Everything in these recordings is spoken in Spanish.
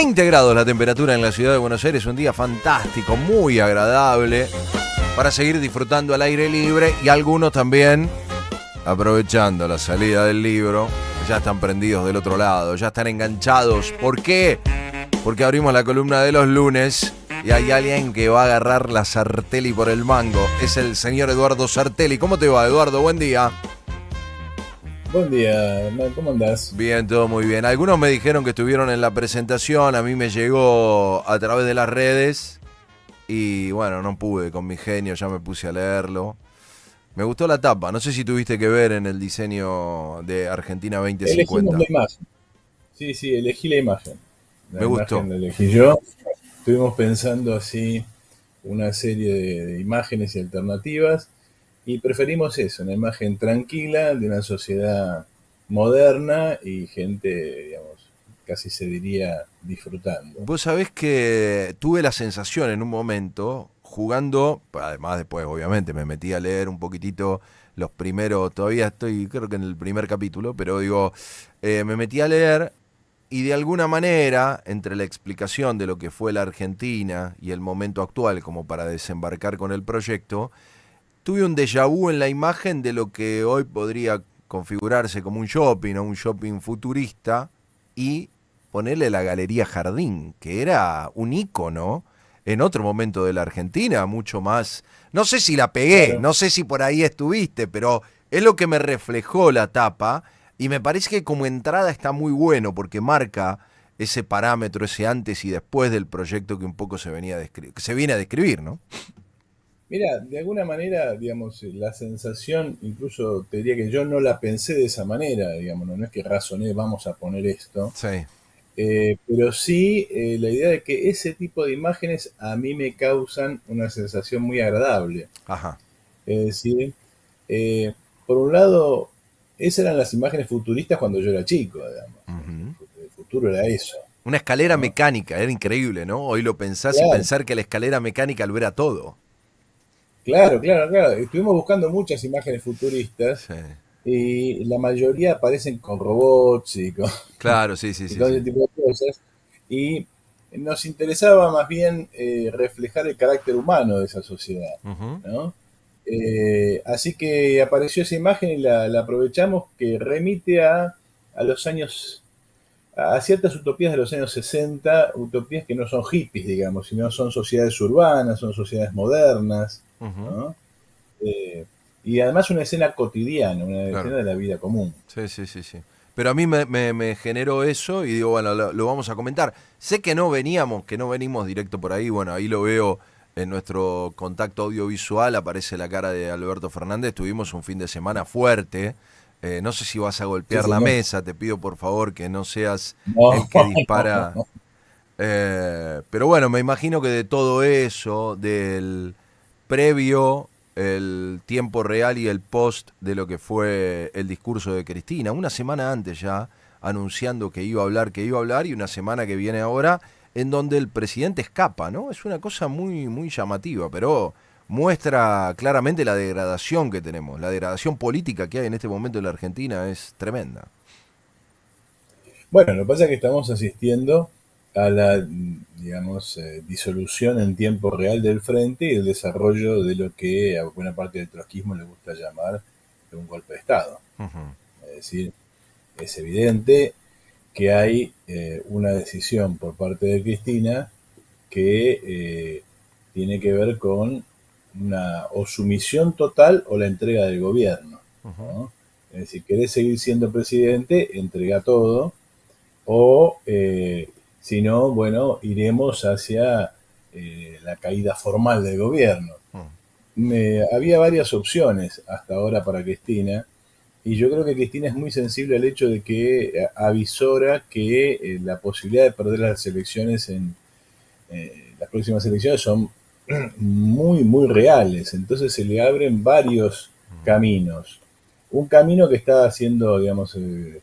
20 grados la temperatura en la ciudad de Buenos Aires, un día fantástico, muy agradable para seguir disfrutando al aire libre y algunos también aprovechando la salida del libro, ya están prendidos del otro lado, ya están enganchados. ¿Por qué? Porque abrimos la columna de los lunes y hay alguien que va a agarrar la Sartelli por el mango. Es el señor Eduardo Sartelli. ¿Cómo te va, Eduardo? Buen día. Buen día, Hernán, ¿cómo andás? Bien, todo muy bien. Algunos me dijeron que estuvieron en la presentación, a mí me llegó a través de las redes y bueno, no pude con mi genio, ya me puse a leerlo. Me gustó la tapa, no sé si tuviste que ver en el diseño de Argentina Elegimos 2050. la imagen. Sí, elegí la imagen. Me La gustó. imagen la elegí yo. Estuvimos pensando así una serie de imágenes y alternativas y preferimos eso, una imagen tranquila de una sociedad moderna y gente, digamos, casi se diría disfrutando. Vos sabés que tuve la sensación en un momento, jugando, además después obviamente me metí a leer un poquitito los primeros, todavía estoy creo que en el primer capítulo, pero digo, me metí a leer y de alguna manera, entre la explicación de lo que fue la Argentina y el momento actual como para desembarcar con el proyecto, tuve un déjà vu en la imagen de lo que hoy podría configurarse como un shopping o un shopping futurista y ponerle la Galería Jardín, que era un ícono en otro momento de la Argentina, mucho más. No sé si la pegué, Claro. no sé si por ahí estuviste, pero es lo que me reflejó la tapa y me parece que como entrada está muy bueno porque marca ese parámetro, ese antes y después del proyecto que un poco se venía a describir, que se viene a describir, ¿no? Mira, de alguna manera, digamos, la sensación, incluso te diría que yo no la pensé de esa manera, digamos, no es que razoné, vamos a poner esto, Sí. pero sí la idea de que ese tipo de imágenes a mí me causan una sensación muy agradable. Ajá. Es decir, eh, por un lado, esas eran las imágenes futuristas cuando yo era chico, digamos. Ujú. El futuro era eso, Una escalera ¿no? mecánica, era increíble, ¿no? Hoy lo pensás y Claro, pensar que la escalera mecánica lo era todo. claro. Estuvimos buscando muchas imágenes futuristas Sí. y la mayoría aparecen con robots Claro, sí, sí, y sí, con sí. ese tipo de cosas. Y nos interesaba más bien reflejar el carácter humano de esa sociedad, Ujú. ¿no? Así que apareció esa imagen y la aprovechamos que remite a los años, a ciertas utopías de los años 60, utopías que no son hippies, digamos, sino son sociedades urbanas, son sociedades modernas, Ujú. ¿no? Y además una escena cotidiana, una Claro. escena de la vida común. Sí, sí, sí, sí. Pero a mí me generó eso y digo, bueno, lo vamos a comentar. Sé que no veníamos, que no venimos directo por ahí. Bueno, ahí lo veo en nuestro contacto audiovisual, aparece la cara de Alberto Fernández. Tuvimos un fin de semana fuerte. No sé si vas a Sí, golpear la señor. mesa, te pido por favor que no seas No, el que no, dispara. no. Pero bueno, me imagino que de todo eso, del previo, el tiempo real y el post de lo que fue el discurso de Cristina, una semana antes ya anunciando que iba a hablar, y una semana que viene ahora en donde el presidente escapa, ¿no? Es una cosa muy, muy llamativa, pero muestra claramente la degradación que tenemos, la degradación política que hay en este momento en la Argentina es tremenda. Bueno, lo que pasa es que estamos asistiendo a la, digamos, disolución en tiempo real del frente y el desarrollo de lo que a buena parte del trotskismo le gusta llamar un golpe de Estado. Ujú. Es decir, es evidente que hay una decisión por parte de Cristina que tiene que ver con una o sumisión total o la entrega del gobierno, Ujú. ¿no? Es decir, querés seguir siendo presidente, entrega todo, o si no, bueno, iremos hacia la caída formal del gobierno. Ujú. Había varias opciones hasta ahora para Cristina, y yo creo que Cristina es muy sensible al hecho de que avisora que la posibilidad de perder las elecciones en las próximas elecciones son muy reales. Entonces se le abren varios caminos. Un camino que está haciendo, digamos, eh,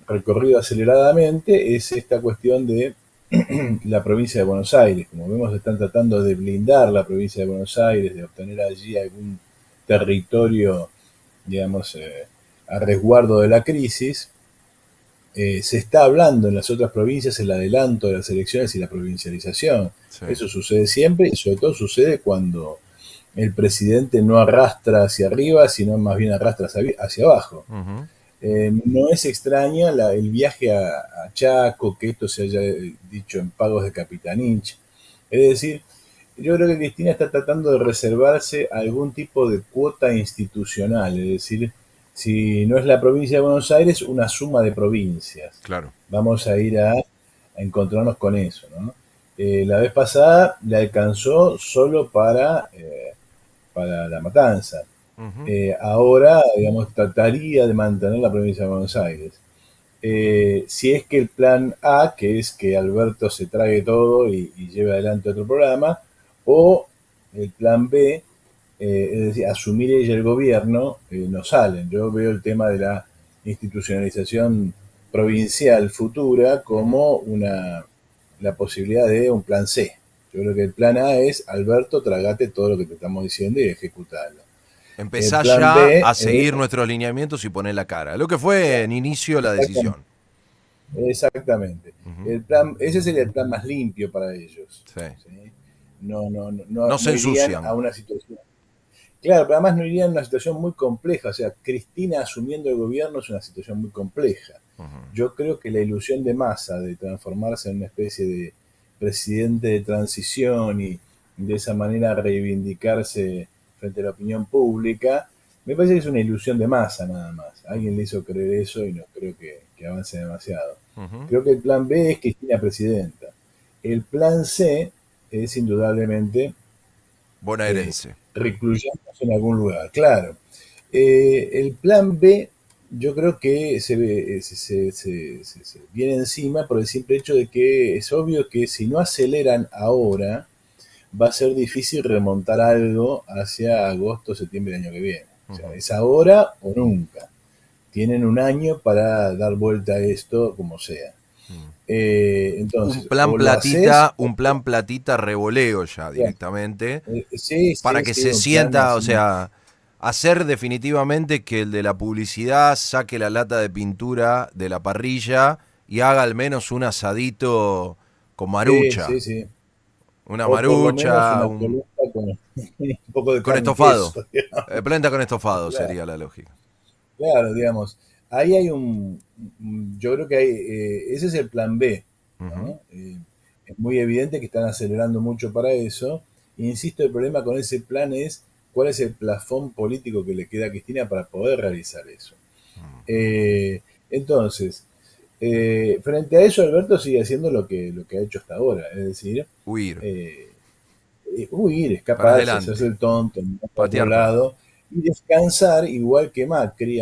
recorrido aceleradamente es esta cuestión de la provincia de Buenos Aires. Como vemos, están tratando de blindar la provincia de Buenos Aires, de obtener allí algún territorio, digamos, a resguardo de la crisis. se está hablando en las otras provincias el adelanto de las elecciones y la provincialización. Sí. Eso sucede siempre y sobre todo sucede cuando el presidente no arrastra hacia arriba, sino más bien arrastra hacia abajo. Ujú. No es extraña el viaje a Chaco, que esto se haya dicho en pagos de Capitanich. Es decir, yo creo que Cristina está tratando de reservarse algún tipo de cuota institucional, es decir, si no es la provincia de Buenos Aires, una suma de provincias. Claro. Vamos a ir a encontrarnos con eso, ¿no? La vez pasada le alcanzó solo para La Matanza. Ujú. Ahora, digamos, trataría de mantener la provincia de Buenos Aires. Si es que el plan A, que es que Alberto se trague todo y lleve adelante otro programa, o el plan B, es decir, asumir ella el gobierno, no salen. Yo veo el tema de la institucionalización provincial futura Ujú. como la posibilidad de un plan C. Yo creo que el plan A es, Alberto, tragate todo lo que te estamos diciendo y ejecutarlo. El Empezar plan ya B a seguir nuestros lineamientos y poner la cara. Lo que fue en inicio la exactamente, decisión. exactamente. Ujú. Ese sería el plan más limpio para ellos. Sí. ¿Sí? No, No se no irían a ensucian. una situación. Claro, pero además no irían a una situación muy compleja. O sea, Cristina asumiendo el gobierno es una situación muy compleja. Ujú. Yo creo que la ilusión de Massa de transformarse en una especie de presidente de transición y de esa manera reivindicarse frente a la opinión pública, me parece que es una ilusión de Massa nada más. Alguien le hizo creer eso y no creo que avance demasiado. Ujú. Creo que el plan B es Cristina presidenta. El plan C es indudablemente eh, Bonaerense. recluyéndose en algún lugar, claro. El plan B yo creo que se viene encima por el simple hecho de que es obvio que si no aceleran ahora, va a ser difícil remontar algo hacia agosto, septiembre del año que viene. O sea, Ujú. es ahora o nunca. Tienen un año para dar vuelta a esto como sea. Mm. Entonces, o lo haces, Un plan platita revoleo ya claro, directamente, sí, para sí, que sí, se un plan sienta, o así. sea, hacer definitivamente que el de la publicidad saque la lata de pintura de la parrilla y haga al menos un asadito con Sí, marucha. sí, sí. Una O por lo menos marucha, una columna con un poco de con carne y estofado. queso, digamos. Planta con estofado Claro, sería la lógica. claro, digamos. Ahí hay yo creo que ese es el plan B, Ujú. ¿no? Es muy evidente que están acelerando mucho para eso. Insisto, el problema con ese plan es cuál es el plafón político que le queda a Cristina para poder realizar eso. Eh, entonces, frente a eso, Alberto sigue haciendo lo que ha hecho hasta ahora, es decir, Huir. eh, huir, Para escaparse, hacerse adelante. el tonto, mirar para otro Patear para lado adelante. y descansar igual que Macri.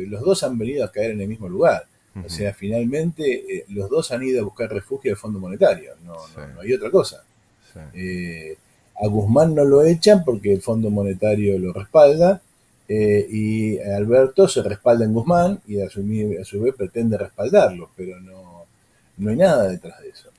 Los dos han venido a caer en el mismo lugar. O Ujú. sea, finalmente los dos han ido a buscar refugio al Fondo Monetario, Sí, no hay otra cosa. sí. Eh, a Guzmán no lo echan porque el Fondo Monetario lo respalda y Alberto se respalda en Guzmán y a su vez pretende respaldarlo, pero no hay nada detrás de eso.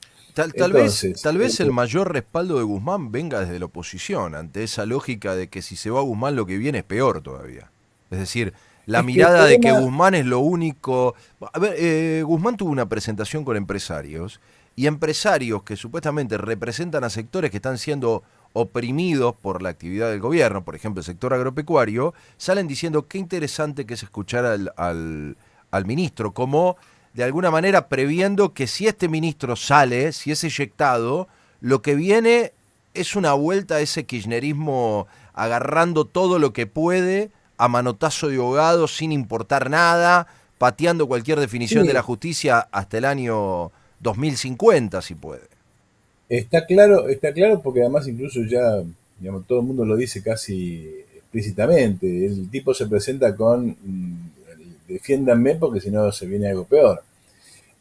Entonces, Tal vez el mayor respaldo de Guzmán venga desde la oposición, ante esa lógica de que si se va Guzmán lo que viene es peor todavía. Es decir, la es que el mirada de que problema, Guzmán es lo único... A ver, Guzmán tuvo una presentación con empresarios y empresarios que supuestamente representan a sectores que están siendo oprimidos por la actividad del gobierno, por ejemplo el sector agropecuario, salen diciendo qué interesante que es escuchar al ministro, como de alguna manera previendo que si este ministro sale, si es eyectado, lo que viene es una vuelta a ese kirchnerismo agarrando todo lo que puede a manotazo de ahogado sin importar nada, pateando cualquier definición de la sí, justicia hasta el año 2050 si puede. está claro porque además incluso ya, digamos, todo el mundo lo dice casi explícitamente. El tipo se presenta con defiéndanme porque si no se viene algo peor.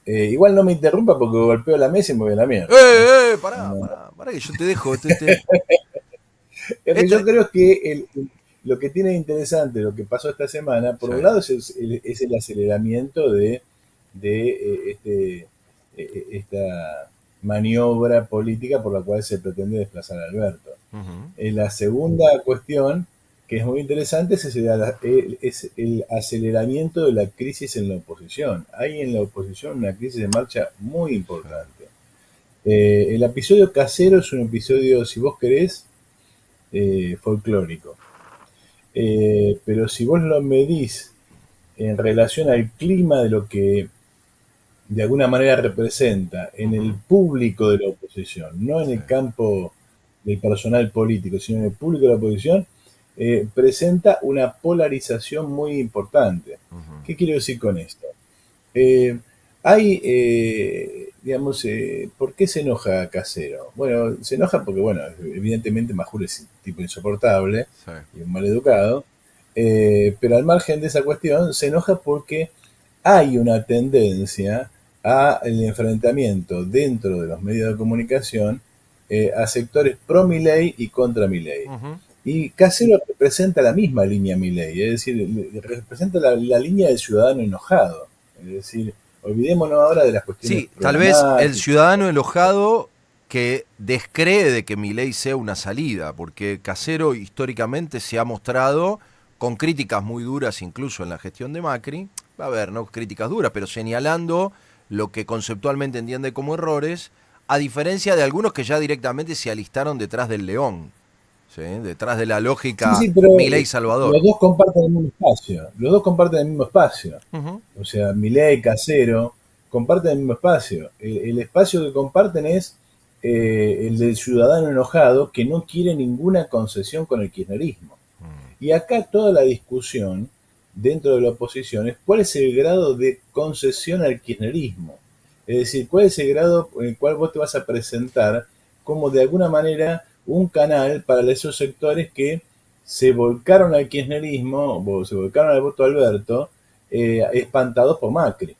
Igual no me interrumpa porque golpeo la mesa y me voy a la mierda. No, Pará, no, no. pará, pará que yo te dejo. Lo que Esto, yo creo es que lo que tiene de interesante lo que pasó esta semana, por sí. un lado es el aceleramiento de esta maniobra política por la cual se pretende desplazar a Alberto. Ujú. La segunda cuestión que es muy interesante, es el aceleramiento de la crisis en la oposición. Hay en la oposición una crisis en marcha muy importante. El episodio Casero es un episodio, si vos querés, folclórico. Pero si vos lo medís en relación al clima de lo que de alguna manera representa en el público de la oposición, no en Sí. el campo del personal político, sino en el público de la oposición, presenta una polarización muy importante. Ujú. ¿Qué quiero decir con esto? Eh, hay, digamos, ¿por qué se enoja Casero? Bueno, se enoja porque, bueno, evidentemente Majul es un tipo insoportable Sí. y un maleducado, pero al margen de esa cuestión, se enoja porque hay una tendencia al enfrentamiento dentro de los medios de comunicación a sectores pro Milei y contra Milei. Ujú. Y Casero representa la misma línea Milei, es decir, representa la línea del ciudadano enojado. Es decir, olvidémonos ahora de las cuestiones Sí, tal vez el programáticas. ciudadano enojado que descree de que Milei sea una salida, porque Casero históricamente se ha mostrado con críticas muy duras incluso en la gestión de Macri, va a haber, no críticas duras, pero señalando lo que conceptualmente entiende como errores, a diferencia de algunos que ya directamente se alistaron detrás del león, ¿sí? Detrás de la Sí, lógica sí, pero Milei Salvador. los dos comparten el mismo espacio. Los dos comparten el mismo espacio. Ujú. O sea, Milei, Casero, comparten el mismo espacio. El espacio que comparten es el del ciudadano enojado que no quiere ninguna concesión con el kirchnerismo. Y acá toda la discusión dentro de la oposición es cuál es el grado de concesión al kirchnerismo. Es decir, cuál es el grado en el cual vos te vas a presentar como de alguna manera un canal para esos sectores que se volcaron al kirchnerismo, o se volcaron al voto Alberto, espantados por Macri.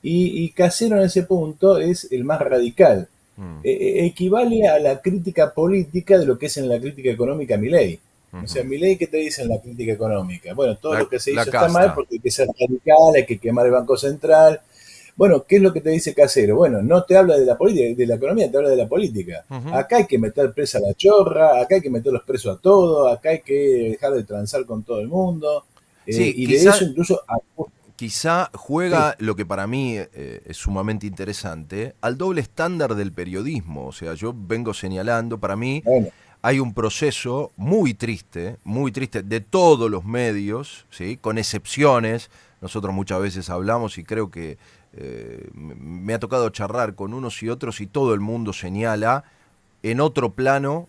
Y Casero en ese punto es el más radical. Mm. Equivale a la crítica política de lo que es en la crítica económica Milei. O sea, Ujú. Milei, ¿qué te dice en la crítica económica? Bueno, todo lo que se La hizo está mal casta. porque hay que ser radical, hay que quemar el Banco Central. Bueno, ¿qué es lo que te dice Casero? Bueno, no te habla de la política, de la economía, te habla de la política. Ujú. Acá hay que meter presa a la chorra, acá hay que meter los presos a todos, acá hay que dejar de transar con todo el mundo. Sí, Y de eso quizá incluso, quizá sí, juega lo que para mí es sumamente interesante, al doble estándar del periodismo. O sea, yo vengo señalando, para mí bueno, hay un proceso muy triste de todos los medios, ¿sí? Con excepciones. Nosotros muchas veces hablamos y creo que me ha tocado charlar con unos y otros y todo el mundo señala en otro plano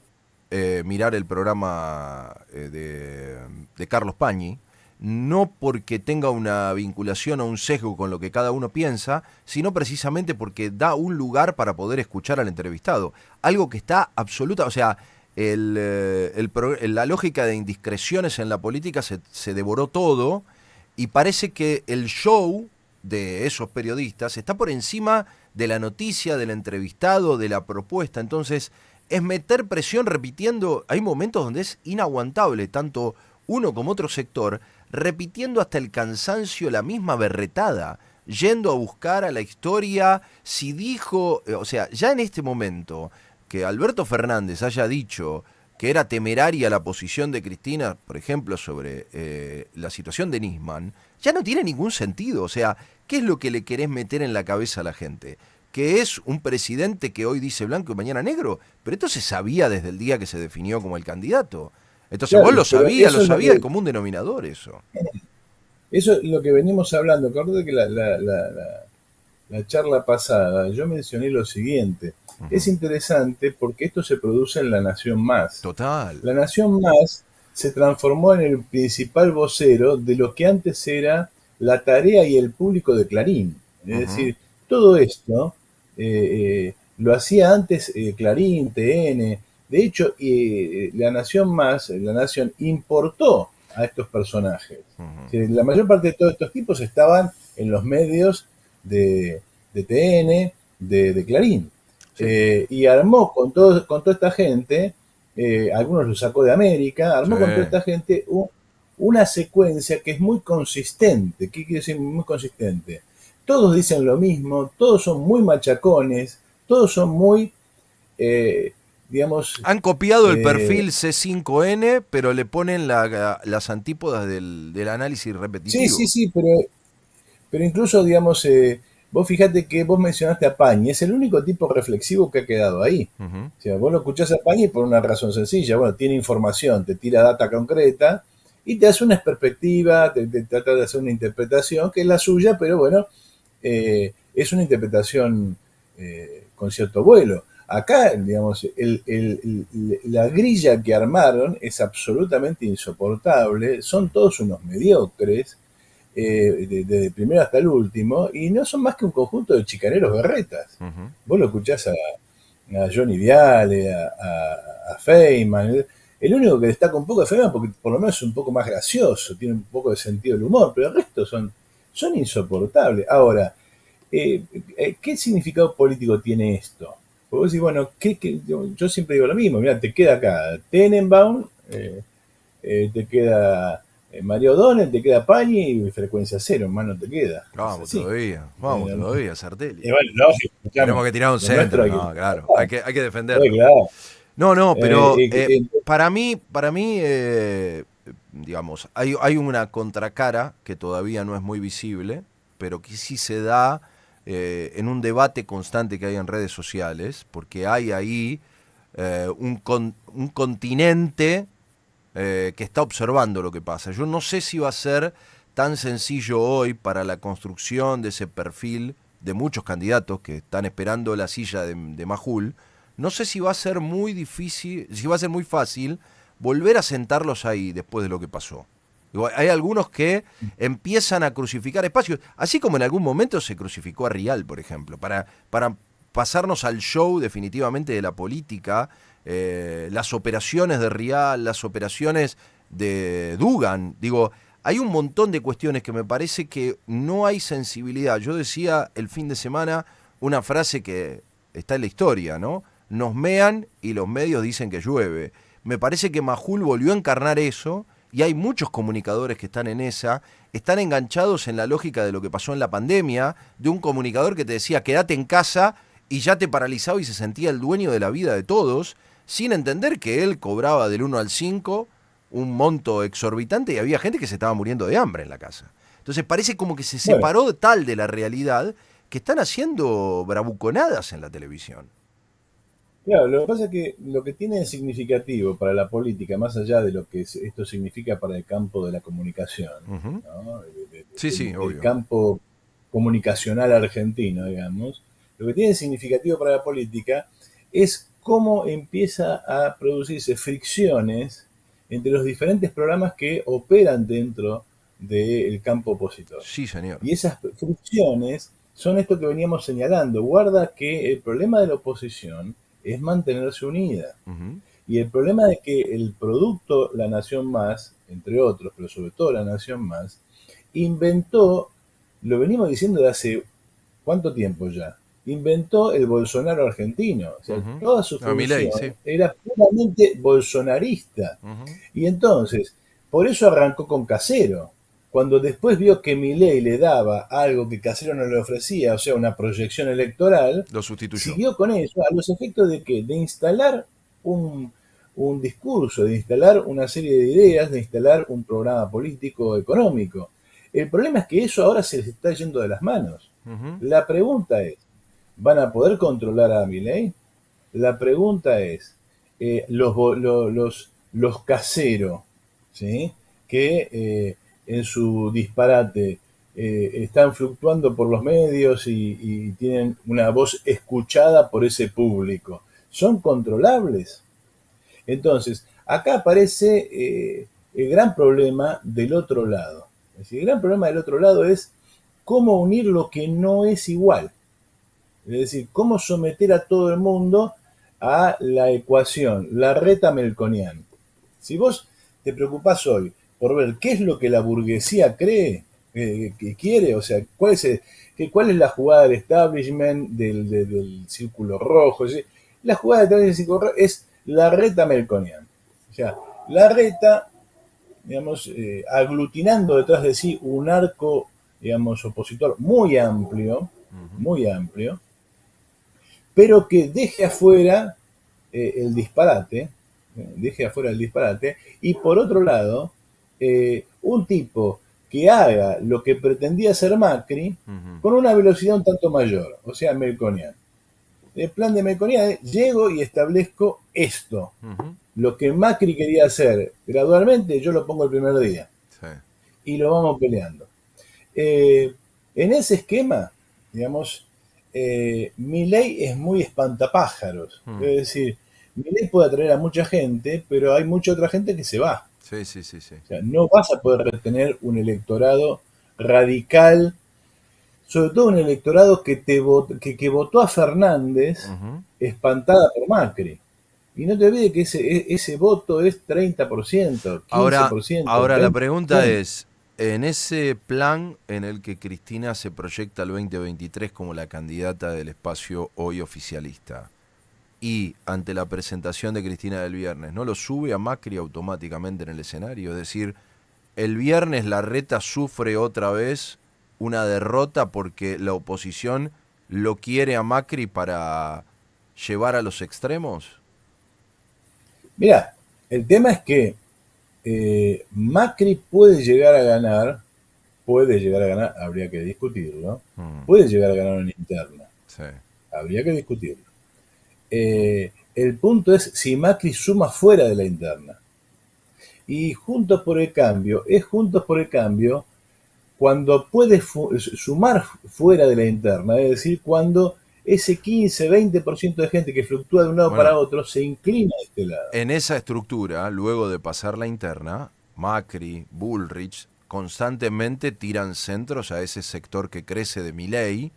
mirar el programa de Carlos Pañi, no porque tenga una vinculación o un sesgo con lo que cada uno piensa, sino precisamente porque da un lugar para poder escuchar al entrevistado. Algo que está absoluta, o sea, la lógica de indiscreciones en la política se devoró todo y parece que el show de esos periodistas está por encima de la noticia, del entrevistado, de la propuesta. Entonces, es meter presión repitiendo. Hay momentos donde es inaguantable, tanto uno como otro sector, repitiendo hasta el cansancio la misma berretada, yendo a buscar a la historia, si dijo, o sea, ya en este momento que Alberto Fernández haya dicho que era temeraria la posición de Cristina, por ejemplo, sobre la situación de Nisman, ya no tiene ningún sentido. O sea, ¿qué es lo que le querés meter en la cabeza a la gente? Que es un presidente que hoy dice blanco y mañana negro, pero esto se sabía desde el día que se definió como el candidato. Entonces vos claro, pero lo sabía el común denominador eso. eso es lo que venimos hablando. Acordate que la charla pasada yo mencioné lo siguiente. Es Ujú. interesante porque esto se produce en La Nación Más. Total. La Nación Más se transformó en el principal vocero de lo que antes era la tarea y el público de Clarín. Es Ujú. decir, todo esto lo hacía antes Clarín, TN. De hecho, La Nación Más, La Nación importó a estos personajes. Ujú. La mayor parte de todos estos tipos estaban en los medios de TN, de Clarín. Sí, Y armó con toda esta gente, algunos lo sacó de América, sí. armó con toda esta gente una secuencia que es muy consistente. ¿Qué quiere decir muy consistente? Todos dicen lo mismo, todos son muy machacones, todos son muy, eh, digamos, Han copiado el eh, perfil C5N, pero le ponen las antípodas del análisis sí, sí, repetitivo. sí, pero incluso, digamos, vos fijate que vos mencionaste a Pañi, es el único tipo reflexivo que ha quedado ahí. Ujú. O sea, vos lo escuchás a Pañi por una razón sencilla, bueno, tiene información, te tira data concreta y te hace una perspectiva, te trata de hacer una interpretación que es la suya, pero bueno, es una interpretación con cierto vuelo. Acá, digamos, la grilla que armaron es absolutamente insoportable, son todos unos mediocres, desde el primero hasta el último, y no son más que un conjunto de chicaneros berretas. Ujú. Vos lo escuchás a Johnny Viale, a Feynman. El único que destaca un poco es Feynman porque por lo menos es un poco más gracioso, tiene un poco de sentido del humor, pero el resto son insoportables. Ahora, ¿qué significado político tiene esto? Porque vos decís, bueno, yo siempre digo lo mismo, mira, te queda acá Tenenbaum, te queda Mario O'Donnell, te queda Pañi y frecuencia cero, más no te queda. Es así. Vamos todavía, Sartelli. Bueno, lógico, Tenemos escuchame, que tirar un lo nuestro centro, hay que no, claro, tratar. hay que defenderlo. Claro. No, no, pero para mí digamos, hay una contracara que todavía no es muy visible, pero que sí se da en un debate constante que hay en redes sociales, porque hay ahí un continente que está observando lo que pasa. Yo no sé si va a ser tan sencillo hoy para la construcción de ese perfil de muchos candidatos que están esperando la silla de Majul. No sé si va a ser muy difícil, si va a ser muy fácil volver a sentarlos ahí después de lo que pasó. Digo, hay algunos que empiezan a crucificar espacios, así como en algún momento se crucificó a Rial, por ejemplo, para pasarnos al show definitivamente de la política, las operaciones de Rial, las operaciones de Dugan. Digo, hay un montón de cuestiones que me parece que no hay sensibilidad. Yo decía el fin de semana una frase que está en la historia, ¿no? Nos mean y los medios dicen que llueve. Me parece que Majul volvió a encarnar eso y hay muchos comunicadores que están en esa, están enganchados en la lógica de lo que pasó en la pandemia, de un comunicador que te decía quédate en casa y ya te paralizaba y se sentía el dueño de la vida de todos, sin entender que él cobraba del 1 al 5 un monto exorbitante y había gente que se estaba muriendo de hambre en la casa. Entonces parece como que se Bueno, separó tal de la realidad que están haciendo bravuconadas en la televisión. claro, lo que pasa es que lo que tiene de significativo para la política, más allá de lo que esto significa para el campo de la comunicación, Ujú. ¿no? Sí, sí, Del obvio. campo comunicacional argentino, digamos, lo que tiene de significativo para la política es cómo empieza a producirse fricciones entre los diferentes programas que operan dentro del campo opositor. Sí, señor. Y esas fricciones son esto que veníamos señalando. Guarda que el problema de la oposición es mantenerse unida. Ujú. Y el problema de que el producto La Nación Más, entre otros, pero sobre todo La Nación Más, inventó, lo venimos diciendo de hace cuánto tiempo ya, inventó el Bolsonaro argentino. O sea, Ujú. toda su A mi ley, sí. función era puramente bolsonarista. Ujú. Y entonces, por eso arrancó con Casero. Cuando después vio que Milei le daba algo que Casero no le ofrecía, o sea, una proyección electoral, Lo sustituyó. siguió con eso, a los efectos de que de instalar un, un discurso, de instalar una serie de ideas, de instalar un programa político económico. El problema es que eso ahora se les está yendo de las manos. Ujú. La pregunta es, ¿van a poder controlar a Milei? La pregunta es, los caseros, ¿sí? Que en su disparate están fluctuando por los medios y tienen una voz escuchada por ese público, ¿son controlables? Entonces, acá aparece el gran problema del otro lado. Es decir, el gran problema del otro lado es cómo unir lo que no es igual. Es decir, cómo someter a todo el mundo a la ecuación, la reta melconiana. Si vos te preocupás hoy por ver qué es lo que la burguesía cree, que quiere, o sea, cuál es la jugada del establishment, del círculo rojo, ¿sí? La jugada del establishment del círculo rojo es la reta melconiana. O sea, la reta, digamos, aglutinando detrás de sí un arco, digamos, opositor Ujú. muy amplio, pero que deje afuera el disparate, deje afuera el disparate, y por otro lado, un tipo que haga lo que pretendía hacer Macri con una velocidad un tanto mayor, o sea, Melconian. El plan de Melconian es, llego y establezco esto. Lo que Macri quería hacer gradualmente, yo lo pongo el primer día. Sí. Y lo vamos peleando. En ese esquema, digamos, Milei es muy espantapájaros. Es decir, Milei puede atraer a mucha gente, pero hay mucha otra gente que se va. Sí, sí, sí, sí. O sea, no vas a poder retener un electorado radical, sobre todo un electorado que votó a Fernández espantada por Macri. Y no te olvides que ese voto es 30%, Ahora, 15%, ahora la pregunta 20%. es, en ese plan en el que Cristina se proyecta al 2023 como la candidata del espacio hoy oficialista, y ante la presentación de Cristina del viernes, ¿no lo sube a Macri automáticamente en el escenario? Es decir, el viernes Larreta sufre otra vez una derrota porque la oposición lo quiere a Macri para llevar a los extremos. Mira, el tema es que Macri puede llegar a ganar, habría que discutirlo, puede llegar a ganar una interna, Sí. habría que discutirlo. El punto es si Macri suma fuera de la interna. Y Juntos por el Cambio, es Juntos por el Cambio cuando puede sumar fuera de la interna, es decir, cuando ese 15-20% de gente que fluctúa de un lado Bueno, para otro se inclina a este lado. en esa estructura, luego de pasar la interna, Macri, Bullrich, constantemente tiran centros a ese sector que crece de Milei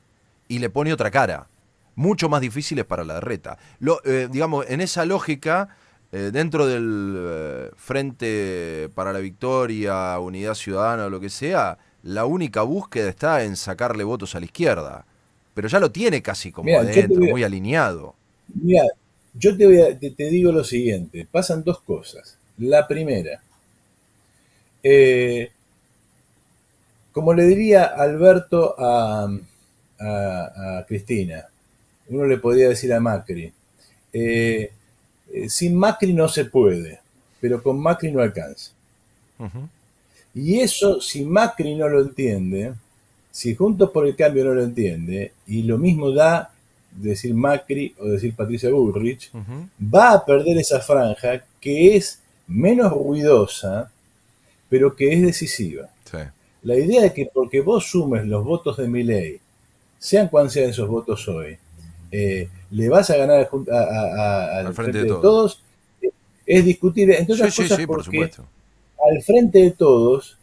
y le pone otra cara, mucho más difíciles para la reta. Digamos, en esa lógica, dentro del Frente para la Victoria, Unidad Ciudadana o lo que sea, la única búsqueda está en sacarle votos a la izquierda. Pero ya lo tiene casi como Mira, adentro, muy alineado. mira, te digo lo siguiente, pasan dos cosas. La primera, eh, como le diría Alberto a Cristina, uno le podría decir a Macri, eh, sin Macri no se puede, pero con Macri no alcanza. Ujú. Y eso, si Macri no lo entiende, si Juntos por el Cambio no lo entiende, y lo mismo da decir Macri o decir Patricia Bullrich, Ujú. va a perder esa franja que es menos ruidosa, pero que es decisiva. Sí. La idea de que porque vos sumes los votos de Milei, sean cuáles sean esos votos hoy, le vas a ganar Al al frente de frente de todos. todos, es discutible, entre Sí, otras sí, cosas sí, por porque supuesto. al frente de todos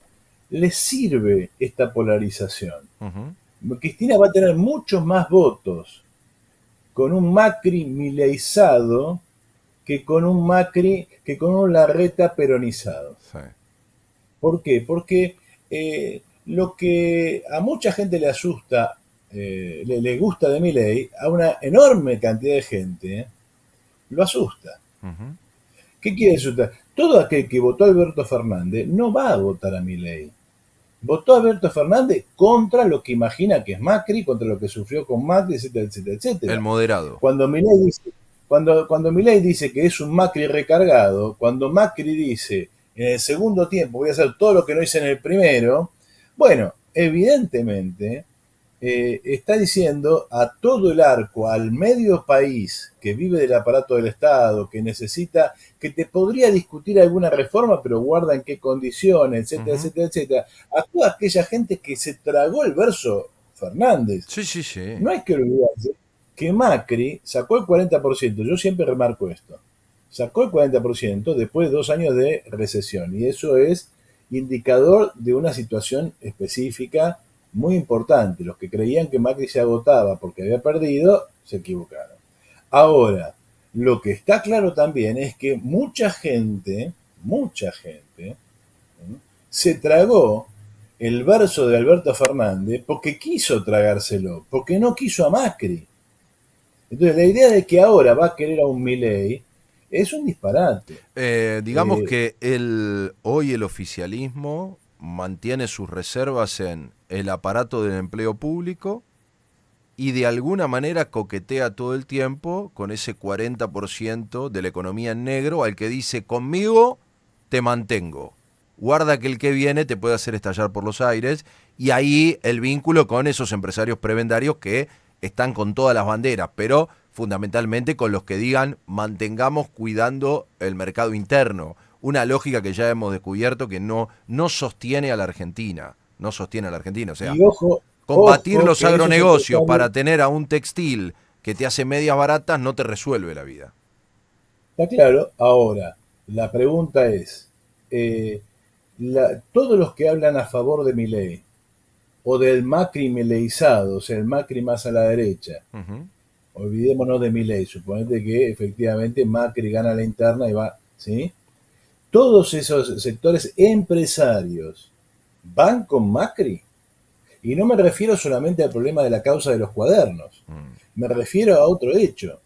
les sirve esta polarización. Ujú. Cristina va a tener muchos más votos con un Macri mileizado que con un Larreta peronizado. Sí. ¿Por qué? Porque lo que a mucha gente le asusta, le gusta de Milei, a una enorme cantidad de gente lo asusta. Ujú. ¿Qué quiere asustar? Todo aquel que votó a Alberto Fernández no va a votar a Milei. Votó a Alberto Fernández contra lo que imagina que es Macri, contra lo que sufrió con Macri, etcétera, etcétera, El etcétera. moderado. Cuando Milei dice, cuando Milei dice que es un Macri recargado, cuando Macri dice en el segundo tiempo voy a hacer todo lo que no hice en el primero, bueno, evidentemente está diciendo a todo el arco, al medio país que vive del aparato del Estado, que necesita, que te podría discutir alguna reforma, pero guarda en qué condiciones, etcétera, Ujú. etcétera, etcétera, a toda aquella gente que se tragó el verso Fernández. Sí, sí, sí. No hay que olvidarse que Macri sacó el 40%, yo siempre remarco esto, sacó el 40% después de 2 años de recesión, y eso es indicador de una situación específica muy importante. Los que creían que Macri se agotaba porque había perdido, se equivocaron. Ahora, lo que está claro también es que mucha gente, se tragó el verso de Alberto Fernández porque quiso tragárselo, porque no quiso a Macri. Entonces, la idea de que ahora va a querer a un Milei es un disparate. Digamos Eh, que hoy el oficialismo mantiene sus reservas en el aparato del empleo público y de alguna manera coquetea todo el tiempo con ese 40% de la economía en negro al que dice conmigo te mantengo. Guarda que el que viene te puede hacer estallar por los aires, y ahí el vínculo con esos empresarios prebendarios que están con todas las banderas, pero fundamentalmente con los que digan mantengamos cuidando el mercado interno. Una lógica que ya hemos descubierto que no sostiene a la Argentina. No sostiene a la Argentina. O sea, Y ojo, combatir ojo los que esos agronegocios para empresarios, tener a un textil que te hace medias baratas no te resuelve la vida. está claro. Ahora, la pregunta es, eh, todos los que hablan a favor de Milei, o del Macri mileizado, o sea, el Macri más a la derecha, Ujú. olvidémonos de Milei, suponete que efectivamente Macri gana la interna y va, ¿sí? Todos esos sectores empresarios van con Macri. Y no me refiero solamente al problema de la causa de los cuadernos, Mm. me refiero a otro hecho.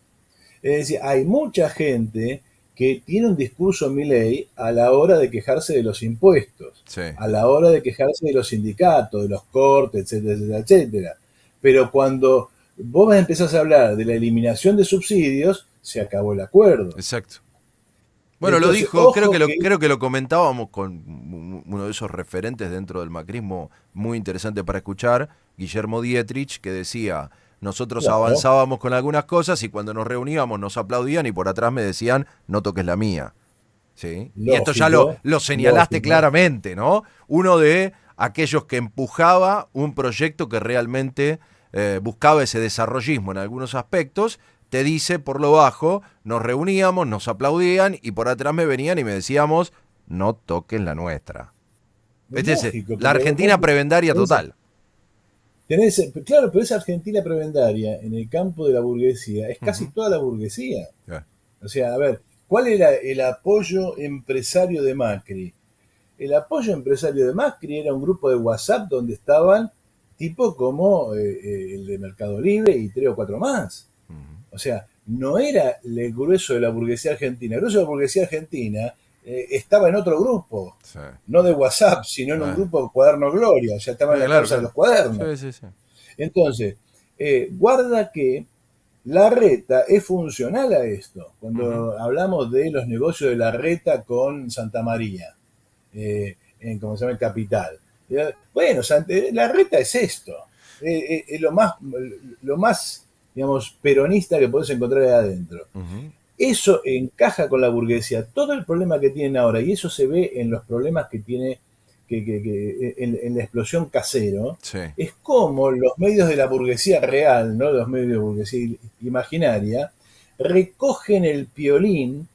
Es decir, hay mucha gente que tiene un discurso Milei a la hora de quejarse de los impuestos, Sí. a la hora de quejarse de los sindicatos, de los cortes, etcétera, etcétera, etcétera. Pero cuando vos empezás a hablar de la eliminación de subsidios, se acabó el acuerdo. Exacto. Bueno, lo Entonces, dijo, ojo que, creo que lo comentábamos con uno de esos referentes dentro del macrismo muy interesante para escuchar, Guillermo Dietrich, que decía, nosotros claro, avanzábamos con algunas cosas y cuando nos reuníamos nos aplaudían y por atrás me decían, no toques la mía. ¿Sí? Y esto ya lógico, lo señalaste lógico. claramente, ¿no? Uno de aquellos que empujaba un proyecto que realmente buscaba ese desarrollismo en algunos aspectos, te dice por lo bajo, nos reuníamos, nos aplaudían y por atrás me venían y me decíamos, no toquen la nuestra. Es lógico, La porque Argentina prebendaria tenés, total. claro, pero esa Argentina prebendaria en el campo de la burguesía es casi Ujú. toda la burguesía. Yeah. O sea, a ver, ¿cuál era el apoyo empresario de Macri? El apoyo empresario de Macri era un grupo de WhatsApp donde estaban tipos como el de Mercado Libre y tres o cuatro más. Ujú. O sea, no era el grueso de la burguesía argentina. El grueso de la burguesía argentina estaba en otro grupo, Sí. no de WhatsApp, sino en un grupo de Cuaderno Gloria. O sea, estaba en la Claro, causa de claro. los cuadernos. Sí, sí, sí. Entonces, guarda que Larreta es funcional a esto. Ujú. Cuando hablamos de los negocios de Larreta con Santa María, como se llama, el Capital. Bueno, Larreta es esto. Es lo más, digamos, peronista que podés encontrar ahí adentro. Ujú. Eso encaja con la burguesía. Todo el problema que tienen ahora, y eso se ve en los problemas que tiene en la explosión Casero, Sí. es como los medios de la burguesía real, no los medios de burguesía imaginaria, recogen el piolín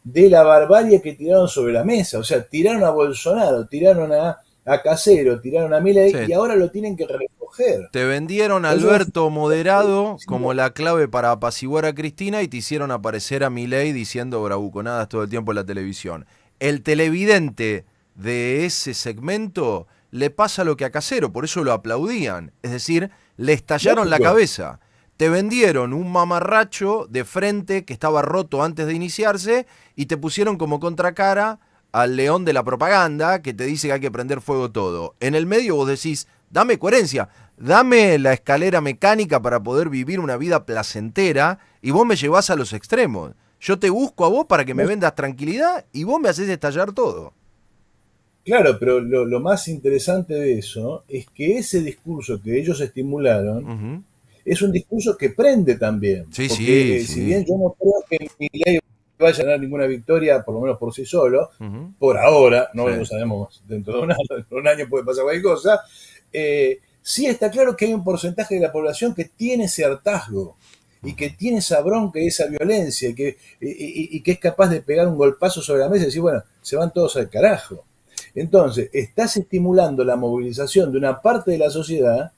de la barbarie que tiraron sobre la mesa. O sea, tiraron a Bolsonaro, tiraron a Casero, tiraron a Milei y Sí. ahora lo tienen que recoger. Te vendieron a Por eso, Alberto moderado como la clave para apaciguar a Cristina y te hicieron aparecer a Milei diciendo bravuconadas todo el tiempo en la televisión. El televidente de ese segmento le pasa lo que a Casero, por eso lo aplaudían. Es decir, le estallaron la lógico, cabeza. Te vendieron un mamarracho de frente que estaba roto antes de iniciarse y te pusieron como contracara al león de la propaganda que te dice que hay que prender fuego todo. En el medio vos decís, dame coherencia, dame la escalera mecánica para poder vivir una vida placentera y vos me llevás a los extremos. Yo te busco a vos para que me vendas tranquilidad y vos me haces estallar todo. claro, pero lo más interesante de eso es que ese discurso que ellos estimularon Ujú. es un discurso que prende también. Sí, sí, Porque si bien sí. yo no creo que Milei vaya a ganar ninguna victoria, por lo menos por sí solo, Ujú. por ahora, no Sí. lo sabemos, dentro de un año puede pasar cualquier cosa, sí está claro que hay un porcentaje de la población que tiene ese hartazgo y que tiene esa bronca y esa violencia y que es capaz de pegar un golpazo sobre la mesa y decir, bueno, se van todos al carajo. Entonces, estás estimulando la movilización de una parte de la sociedad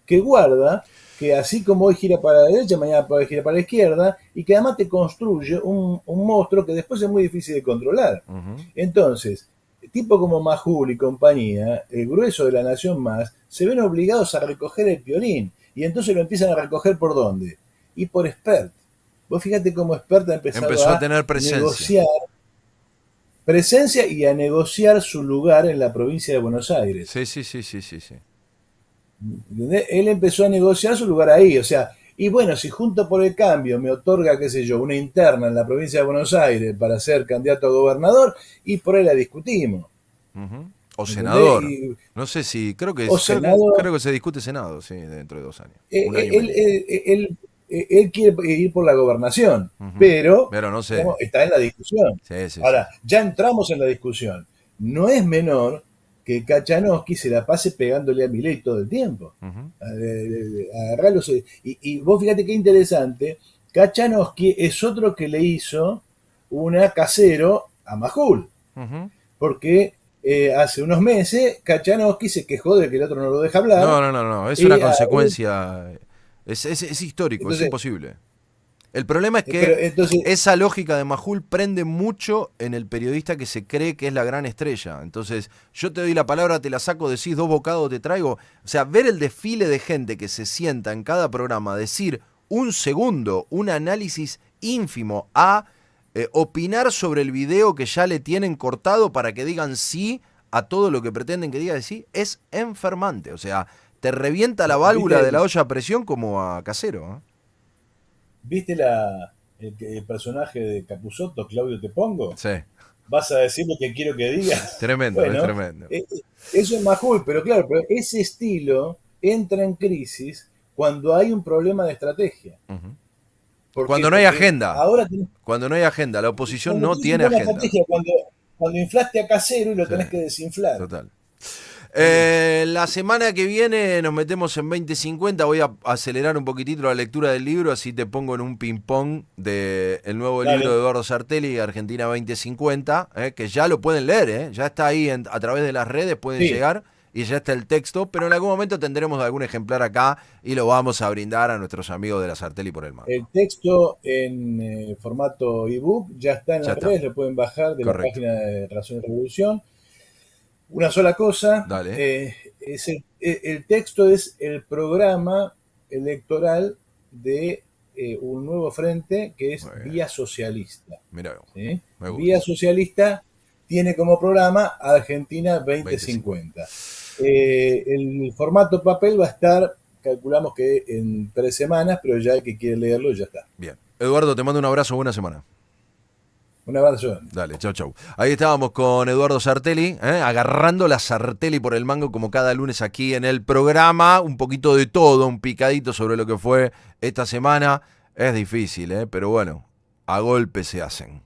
que guarda que así como hoy gira para la derecha, mañana puede girar para la izquierda, y que además te construye un monstruo que después es muy difícil de controlar. Ujú. Entonces, tipo como Majul y compañía, el grueso de la nación más, se ven obligados a recoger el piolín. Y entonces lo empiezan a recoger ¿por dónde? Y por Spert. Vos fíjate cómo Spert ha empezado Empezó a a tener presencia. negociar presencia y a negociar su lugar en la provincia de Buenos Aires. Sí, sí, sí, sí, sí, sí. ¿Entendés? Él empezó a negociar su lugar ahí, o sea, y bueno, si Junto por el Cambio me otorga, qué sé yo, una interna en la provincia de Buenos Aires para ser candidato a gobernador, y por ahí la discutimos, Ujú. O ¿entendés? senador. No sé si, O senador, creo que se discute Senado, sí, dentro de 2 años. Un eh, año y él, medio. él quiere ir por la gobernación, Ujú. pero Pero no digamos, sé. está en la discusión. Sí, sí, sí. Ahora, ya entramos en la discusión. No es menor que Kachanowski se la pase pegándole a Milei todo el tiempo. Ujú, Agarrarlos. Y vos fíjate qué interesante, Kachanowski es otro que le hizo una casero a Majul, ujú. porque hace unos meses Kachanowski se quejó de que el otro no lo deja No, hablar, no, no, no. Es una y consecuencia. Es histórico, es entonces, imposible. El problema es pero que entonces, esa lógica de Majul prende mucho en el periodista que se cree que es la gran estrella. Entonces, yo te doy la palabra, te la saco, decís 2 bocados, te traigo. O sea, ver el desfile de gente que se sienta en cada programa, decir un segundo, un análisis ínfimo a opinar sobre el video que ya le tienen cortado para que digan sí a todo lo que pretenden que diga de sí, es enfermante. O sea, te revienta la válvula ¿viste, de la olla a presión como a Casero. ¿Eh? viste el personaje de Capusotto, Claudio Te Pongo? Sí. ¿Vas a decir lo que quiero que diga? Tremendo, es Bueno, tremendo. eso es Majul, pero claro, pero ese estilo entra en crisis cuando hay un problema de estrategia. Ujú. ¿Por qué? Cuando no hay Porque agenda, ahora cuando no hay agenda, la oposición cuando no tienes un tiene problema de agenda. estrategia, cuando inflaste a Casero y lo Sí, tenés que desinflar. total. ¿Entendés? La semana que viene nos metemos en 2050. Voy a acelerar un poquitito la lectura del libro, así te pongo en un ping-pong del nuevo libro de Dale, Eduardo Sartelli, Argentina 2050, que ya lo pueden leer, ya está ahí a través de las redes, pueden sí. llegar y ya está el texto, pero en algún momento tendremos algún ejemplar acá y lo vamos a brindar a nuestros amigos de la Sartelli por el El mango. texto en formato ebook ya está en Ya las está, redes, lo pueden bajar de la correcto. página de Razón y Revolución. Una sola cosa, Dale. el texto es el programa electoral de un nuevo frente que es Muy bien. Vía Socialista. Mira, ¿Sí? me Vía gusta. Socialista tiene como programa Argentina 2050. 2050. El formato papel va a estar, calculamos que en 3 semanas, pero ya el que quiere leerlo ya está. Bien. Eduardo, te mando un abrazo, buena semana. Un abrazo. Dale, chau, chau. Ahí estábamos con Eduardo Sartelli, agarrando la Sartelli por el mango como cada lunes aquí en el programa. Un poquito de todo, un picadito sobre lo que fue esta semana. Es difícil, pero bueno, a golpe se hacen.